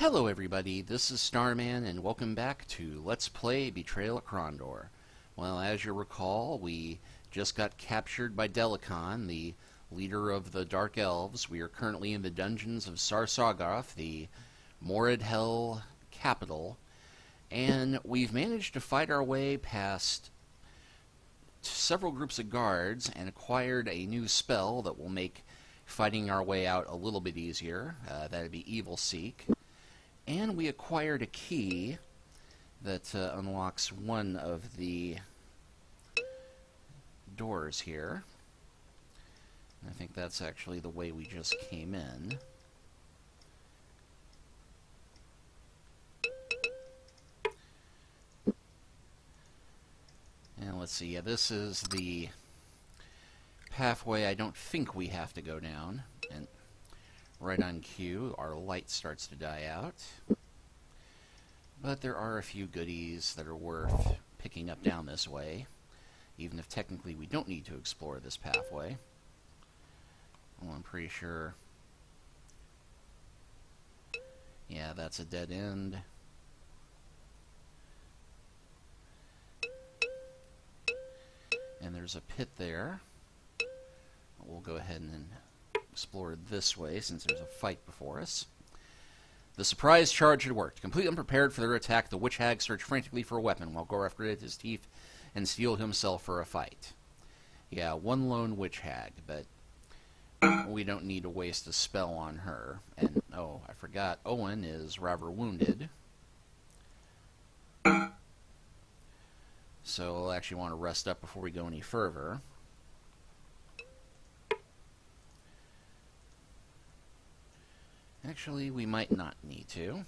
Hello everybody, this is Starman, and welcome back to Let's Play Betrayal at Krondor. Well, as you recall, we just got captured by Delicon, the leader of the Dark Elves. We are currently in the dungeons of Sar-Sargoth, the Morid Hell capital, and we've managed to fight our way past several groups of guards and acquired a new spell that will make fighting our way out a little bit easier. That'd be Evil Seek. And we acquired a key that unlocks one of the doors here. And I think that's actually the way we just came in. And let's see, yeah, this is the pathway I don't think we have to go down. And right on cue, our light starts to die out. But there are a few goodies that are worth picking up down this way, even if technically we don't need to explore this pathway. Well, I'm pretty sure... yeah, that's a dead end. And there's a pit there. We'll go ahead and explore this way, since there's a fight before us. The surprise charge had worked. Completely unprepared for their attack, the witch hag searched frantically for a weapon, while Goraf gritted his teeth and steeled himself for a fight. Yeah, one lone witch hag, but we don't need to waste a spell on her. And, oh, I forgot, Owen is rather wounded. So we'll actually want to rest up before we go any further. Actually, we might not need to.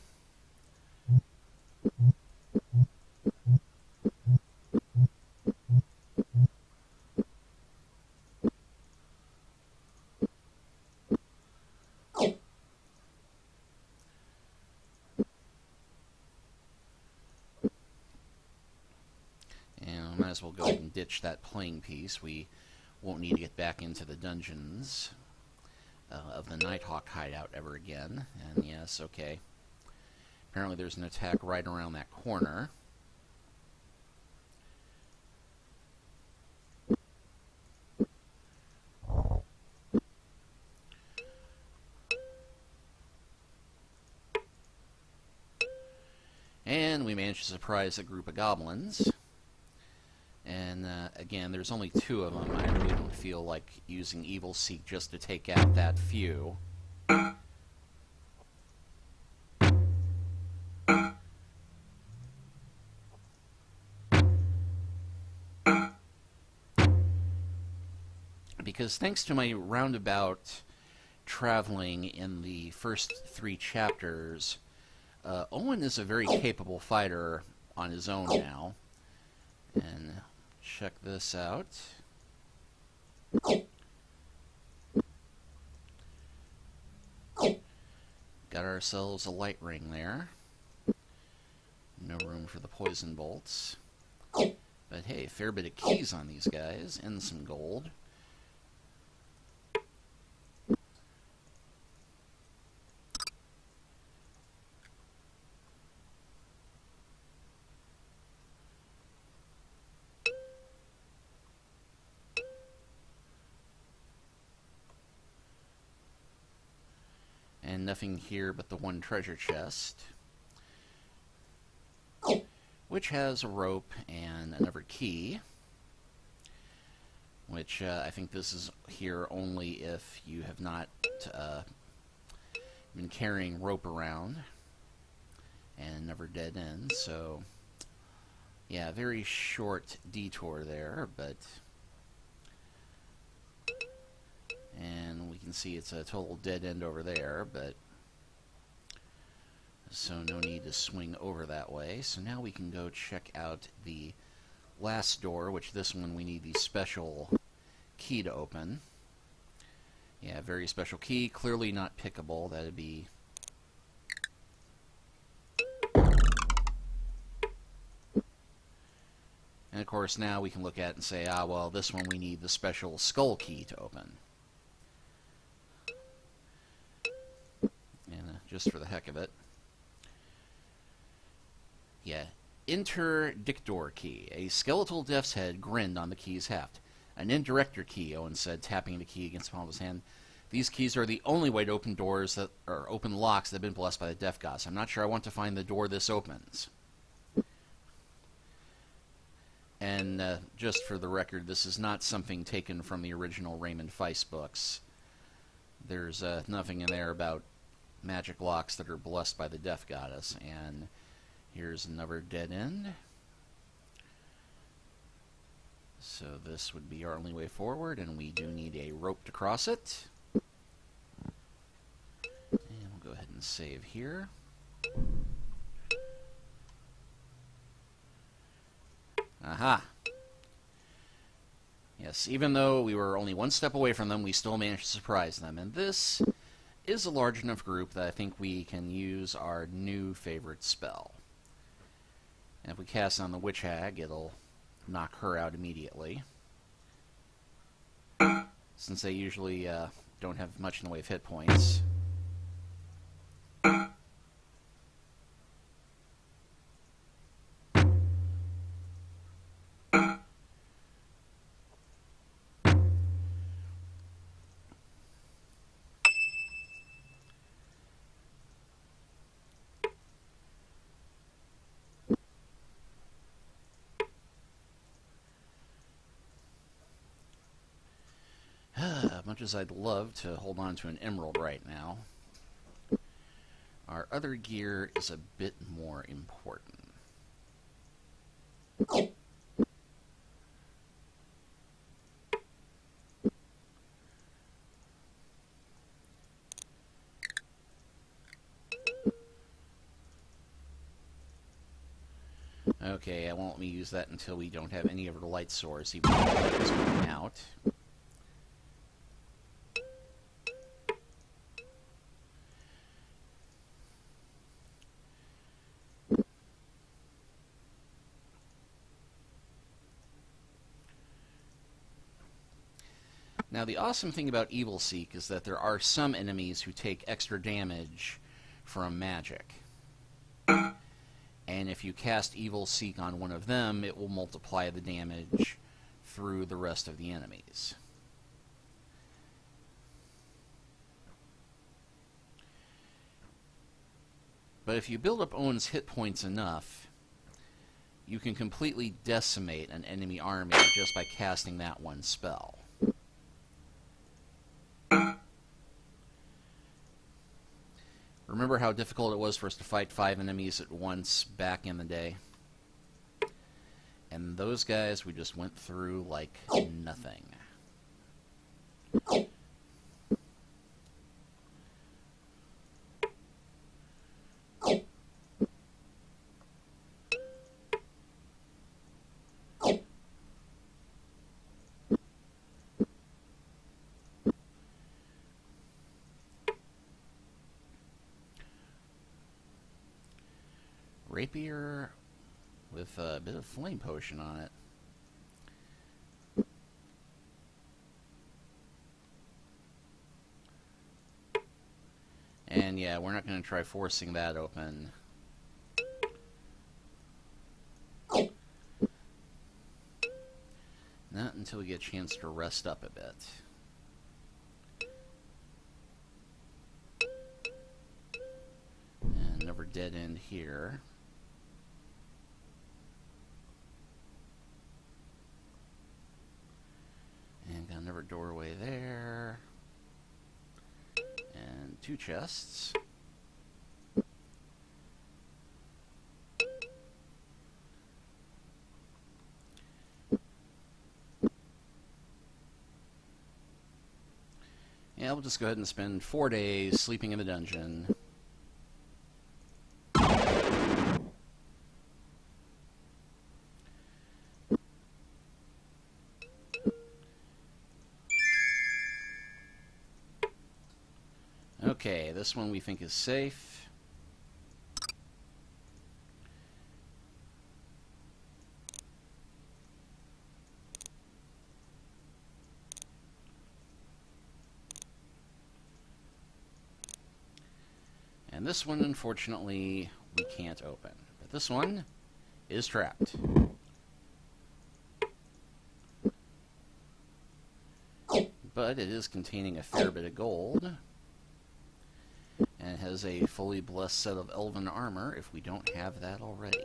And we might as well go ahead and ditch that playing piece. We won't need to get back into the dungeons of the Nighthawk hideout ever again. And yes, okay. Apparently there's an attack right around that corner. And we managed to surprise a group of goblins. And again, there's only two of them. I really don't feel like using Evil Seek just to take out that few. Because thanks to my roundabout traveling in the first 3 chapters, Owen is a very capable fighter on his own now. And check this out. Got ourselves a light ring there. No room for the poison bolts. But hey, a fair bit of keys on these guys, and some gold. And nothing here but the one treasure chest, which has a rope and another key, which I think this is here only if you have not been carrying rope around, and never dead end. So yeah, very short detour there, but and we can see it's a total dead end over there, but so no need to swing over that way. So now we can go check out the last door, which this one we need the special key to open. Yeah, very special key, clearly not pickable. That'd be... and of course now we can look at it and say, ah, well, this one we need the special skull key to open. And just for the heck of it. Yeah. Interdictor key. A skeletal death's head grinned on the key's heft. An indirector key, Owen said, tapping the key against the palm of his hand. These keys are the only way to open doors that are open locks that have been blessed by the death gods. I'm not sure I want to find the door this opens. And just for the record, this is not something taken from the original Raymond Feist books. There's nothing in there about magic locks that are blessed by the death goddess. And here's another dead end. So this would be our only way forward, and we do need a rope to cross it. And we'll go ahead and save here. Aha! Yes, even though we were only one step away from them, we still managed to surprise them. And this is a large enough group that I think we can use our new favorite spell. And if we cast on the Witch Hag, it'll knock her out immediately. Since they usually don't have much in the way of hit points. Much as I'd love to hold on to an emerald right now, our other gear is a bit more important. Okay, I won't let me use that until we don't have any of the light source, even though the light is going out. Now, the awesome thing about Evil Seek is that there are some enemies who take extra damage from magic. And if you cast Evil Seek on one of them, it will multiply the damage through the rest of the enemies. But if you build up Owen's hit points enough, you can completely decimate an enemy army just by casting that one spell. Remember how difficult it was for us to fight 5 enemies at once back in the day? And those guys we just went through like nothing. Rapier with a bit of flame potion on it. And yeah, we're not going to try forcing that open. Not until we get a chance to rest up a bit. And another dead end here. And got another doorway there. And 2 chests. Yeah, we'll just go ahead and spend 4 days sleeping in the dungeon. Okay, this one we think is safe. And this one, unfortunately, we can't open. But this one, is trapped. But it is containing a fair bit of gold. And it has a fully blessed set of elven armor, if we don't have that already.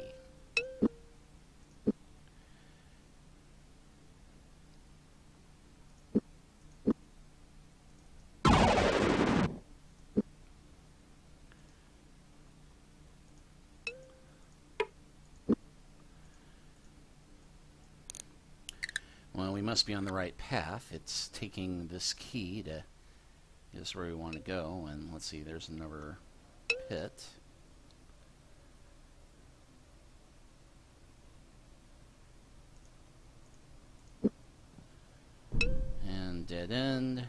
Well, we must be on the right path. It's taking this key to get us where we want to go. And let's see, there's another pit. And dead end.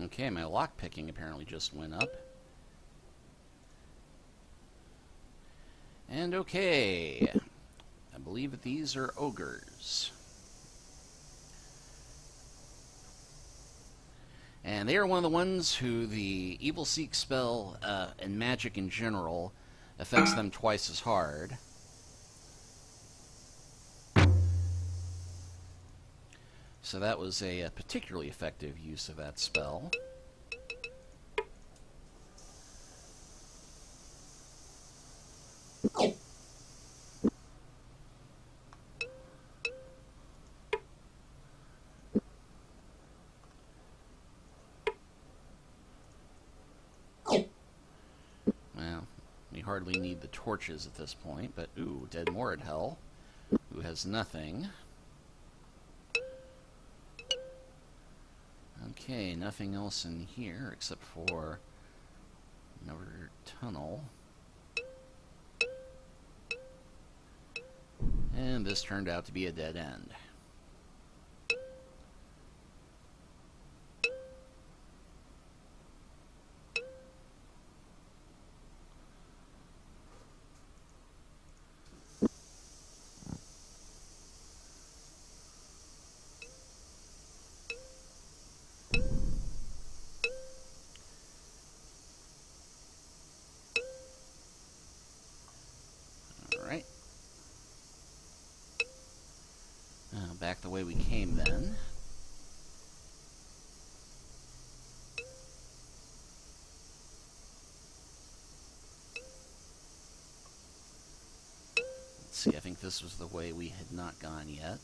Okay, my lockpicking apparently just went up. And okay, I believe that these are ogres. And they are one of the ones who the Evil Seek spell and magic in general affects them twice as hard. So that was a particularly effective use of that spell. Well, we hardly need the torches at this point, but ooh, Dead Moradhel, who has nothing. Okay, nothing else in here except for another tunnel. And this turned out to be a dead end. Alright. Back the way we came then. Let's see, I think this was the way we had not gone yet.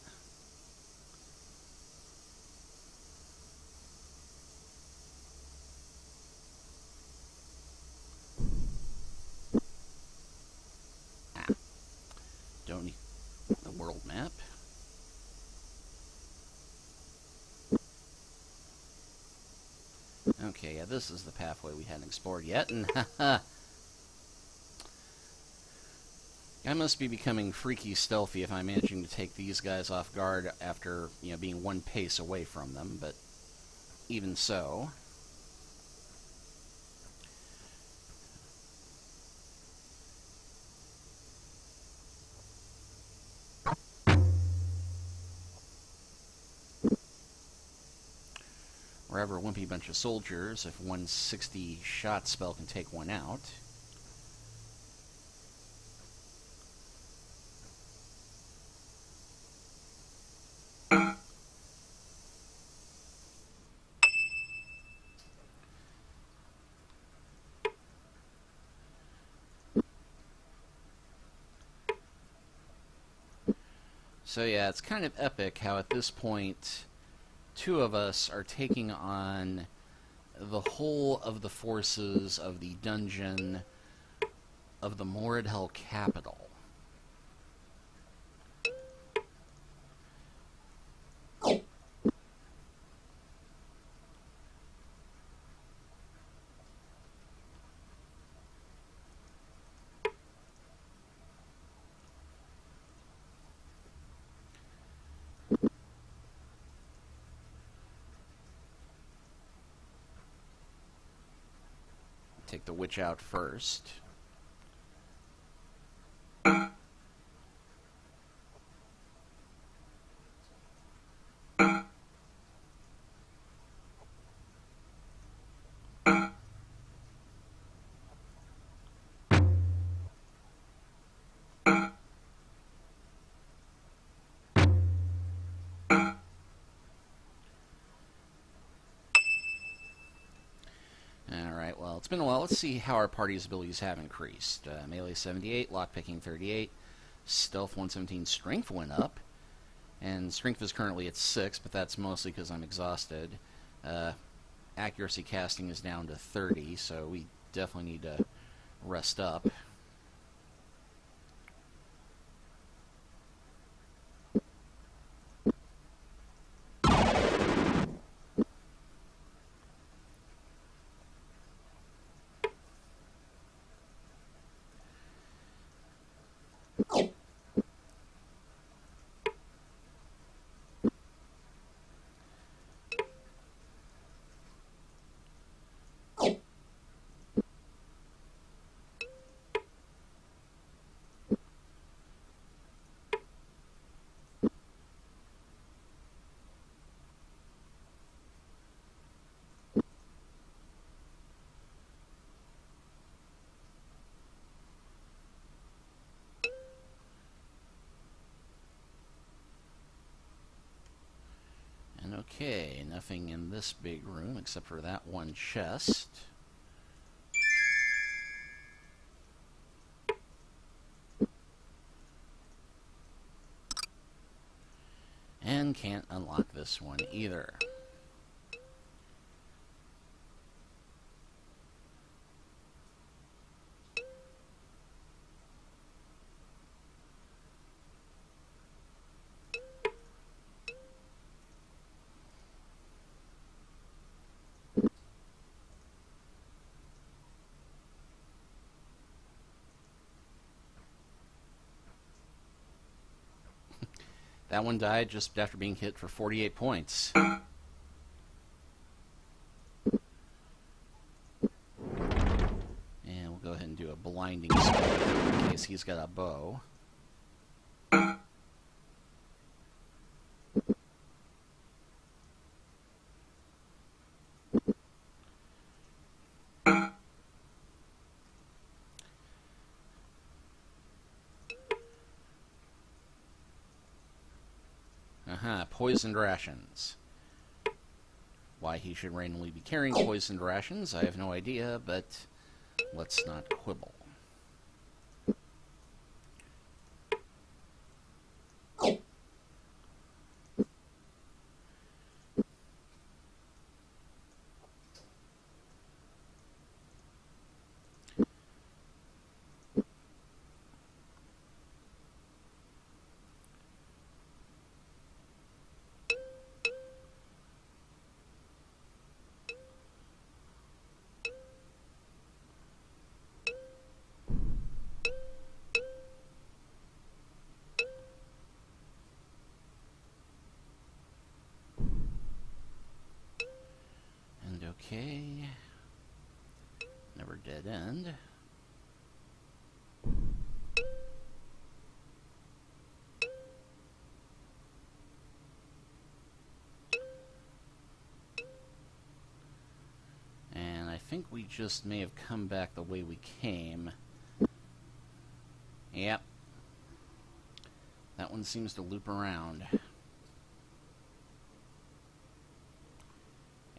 Don't need the world map. Okay, yeah, this is the pathway we hadn't explored yet, and I must be becoming freaky stealthy if I'm managing to take these guys off guard after, you know, being one pace away from them, but even so. Wherever a wimpy bunch of soldiers, if 160 shot spell can take one out. So yeah, it's kind of epic how at this point two of us are taking on the whole of the forces of the dungeon of the Moradhel capital. take the witch out first. Alright, well, it's been a while. Let's see how our party's abilities have increased. Melee 78, lockpicking 38, stealth 117, strength went up, and strength is currently at 6, but that's mostly because I'm exhausted. Accuracy casting is down to 30, so we definitely need to rest up. Okay, nothing in this big room except for that one chest. And can't unlock this one either. That one died just after being hit for 48 points. And we'll go ahead and do a blinding spell in case he's got a bow. Poisoned rations. Why he should randomly be carrying poisoned rations, I have no idea, but let's not quibble. Okay. Never dead end. And I think we just may have come back the way we came. Yep. That one seems to loop around.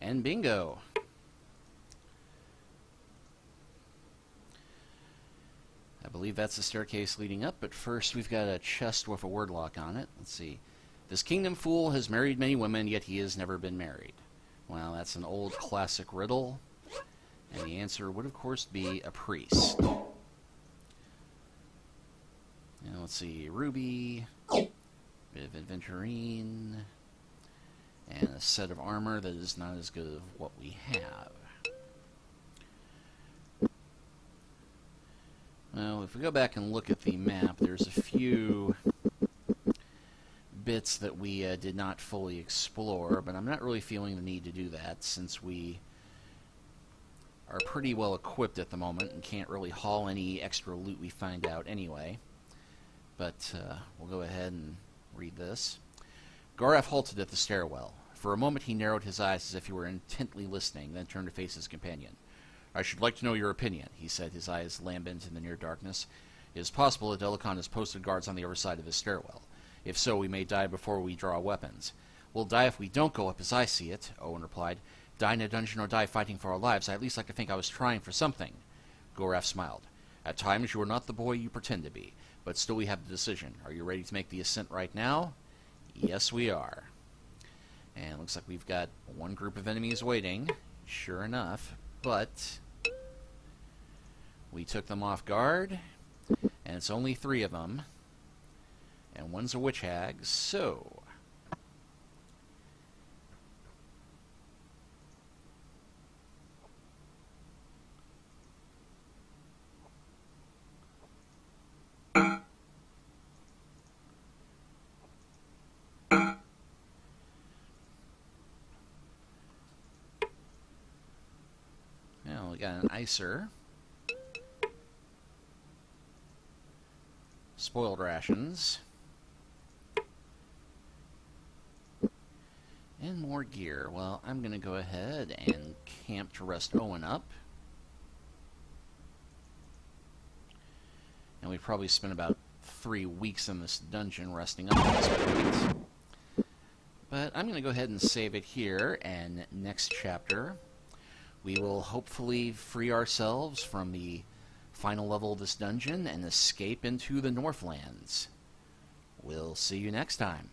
And bingo! I believe that's the staircase leading up, but first we've got a chest with a word lock on it. Let's see. This kingdom fool has married many women, yet he has never been married. Well, that's an old classic riddle, and the answer would, of course, be a priest. Now, let's see. Ruby, bit of aventurine, and a set of armor that is not as good as what we have. Well, if we go back and look at the map, there's a few bits that we did not fully explore, but I'm not really feeling the need to do that since we are pretty well equipped at the moment and can't really haul any extra loot we find out anyway. But we'll go ahead and read this. Goraf halted at the stairwell. For a moment he narrowed his eyes as if he were intently listening, then turned to face his companion. "I should like to know your opinion," he said, his eyes lambent in the near darkness. "It is possible that Delicon has posted guards on the other side of this stairwell. If so, we may die before we draw weapons." "We'll die if we don't go up, as I see it," Owen replied. "Die in a dungeon or die fighting for our lives. I at least like to think I was trying for something." Goraf smiled. "At times you are not the boy you pretend to be, but still we have the decision. Are you ready to make the ascent right now?" "Yes, we are." And it looks like we've got one group of enemies waiting, sure enough, but we took them off guard, and it's only 3 of them, and one's a witch hag, so now we got an icer. Spoiled rations. And more gear. Well, I'm going to go ahead and camp to rest Owen up. And we probably spent about 3 weeks in this dungeon resting up at this point. But I'm going to go ahead and save it here, and next chapter we will hopefully free ourselves from the final level of this dungeon and escape into the Northlands. We'll see you next time.